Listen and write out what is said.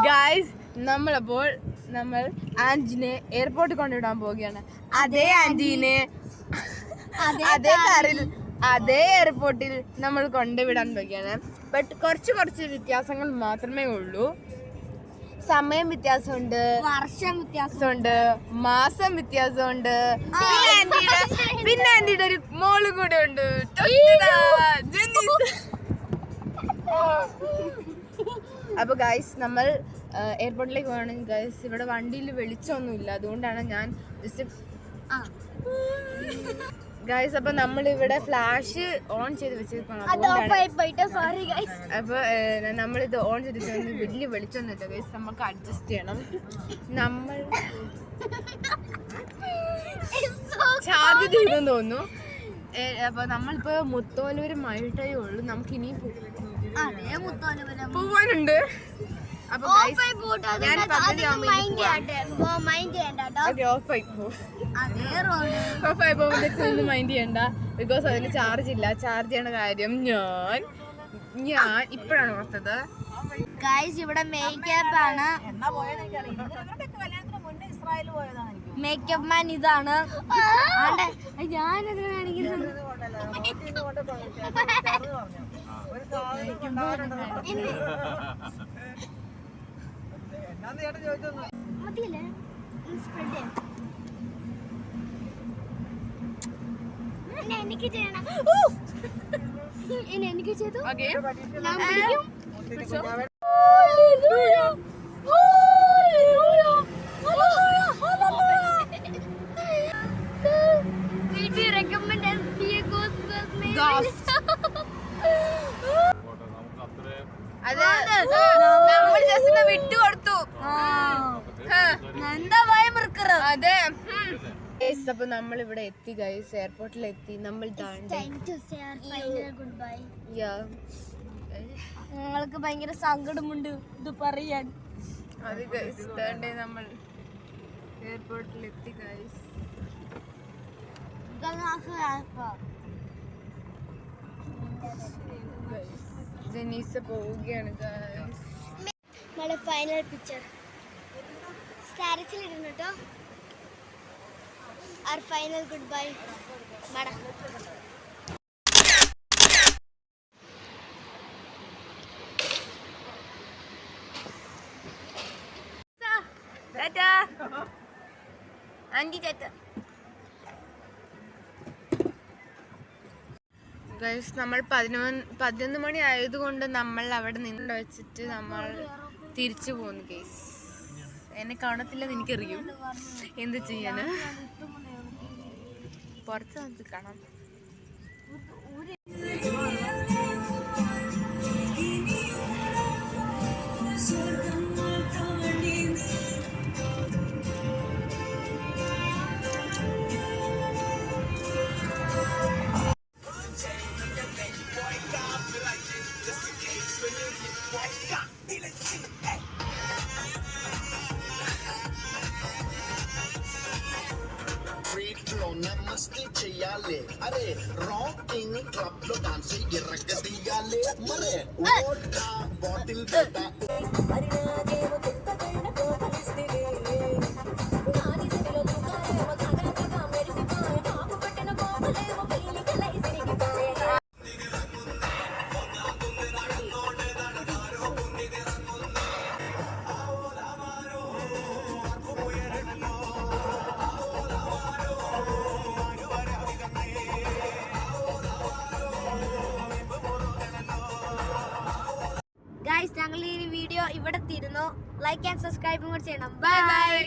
Guys നമ്മൾ ആന്റിനെ എയർപോർട്ടിൽ കൊണ്ടുവിടാൻ പോവുകയാണ്. അതേ ആന്റീനെ അതേ കാറിൽ അതേ എയർപോർട്ടിൽ നമ്മൾ കൊണ്ടുവിടാൻ പോവുകയാണ്. ബട്ട് കുറച്ച് വ്യത്യാസങ്ങൾ മാത്രമേ ഉള്ളൂ. സമയം വ്യത്യാസമുണ്ട്, വർഷം വ്യത്യാസമുണ്ട്, മാസം വ്യത്യാസമുണ്ട്. പിന്നെ ആന്റിയുടെ ഒരു മോളും കൂടെ ഉണ്ട്. അപ്പൊ ഗൈസ് നമ്മൾ എയർപോർട്ടിലേക്ക് പോകണം. ഗൈസ് ഇവിടെ വണ്ടിയിൽ വെളിച്ചമൊന്നുമില്ല, അതുകൊണ്ടാണ് ഞാൻ ജസ്റ്റ് ഗൈസ്. അപ്പൊ നമ്മളിവിടെ ഫ്ലാഷ് ഓൺ ചെയ്ത് വെച്ചിരിക്കണം. അപ്പൊ നമ്മളിത് ഓൺ ചെയ്ത് വലിയ വെളിച്ചൊന്നുമില്ല ഗൈസ്, നമുക്ക് അഡ്ജസ്റ്റ് ചെയ്യണം. നമ്മൾ ചാർജ് ചെയ്തെന്ന് തോന്നുന്നു. അപ്പൊ നമ്മളിപ്പോ മുത്തോലൂര് മഴട്ടേ ഉള്ളു, നമുക്ക് ഇനി പോവാനുണ്ട്. അപ്പൊ ഞാൻ പകുതി മൈൻഡ് ചെയ്യണ്ട, ബിക്കോസ് അതിന് ചാർജ് ഇല്ല. ചാർജ് ചെയ്യണ കാര്യം ഞാൻ ഇപ്പഴാണ് ഓർത്തത്. ഇവിടെ മേക്കപ്പ് ആണ്, മേക്കപ്പ് മാൻ ഇതാണ്. ഞാനെന്തിനാ കാണിക്കുന്നത്? എനിക്ക് ചെയ്യണം, എനിക്ക് ചെയ്തു. വിട്ടുകൊടുത്തു. അതെ. അപ്പൊ നമ്മളിവിടെ എത്തി ഗൈസ്, എയർപോർട്ടിൽ എത്തി. നമ്മൾ ഞങ്ങൾക്ക് ഭയങ്കര സങ്കടമുണ്ട് ഇത് പറയാൻ. അത് ഗൈസ് നമ്മൾ എയർപോർട്ടിൽ എത്തി ഗൈസ്. ജനീസ പോവുകയാണ് ഗൈസ്. നമ്മളെ ഫൈനൽ പിക്ചർ സ്റ്റാറ്റസിൽ ഇടുന്നു കേട്ടോ. our final goodbye. Bada. Tata. Auntie tata. Guys നമ്മൾ 11 മണി ആയതുകൊണ്ട് നമ്മൾ അവിടെ നിന്ന് വെച്ചിട്ട് നമ്മൾ തിരിച്ചു പോകുന്നു ഗൈസ്. എന്നെ കാണത്തില്ലെന്ന് എനിക്കറിയും, എന്ത് ചെയ്യാന്, പുറത്ത് നമുക്ക് കാണാം. చెయ్యాలి అరే రాకింగ్ క్లబ్ లో డాన్స్ ఎర్రగదీయాలి మరే వోడ్కా బాటిల్ పెట్ట ഗൈസ്, ഞങ്ങൾ ഈ വീഡിയോ ഇവിടെ തീരുന്നു. ലൈക്ക് ആൻഡ് സബ്സ്ക്രൈബും കൂടെ ചെയ്യണം. Bye bye.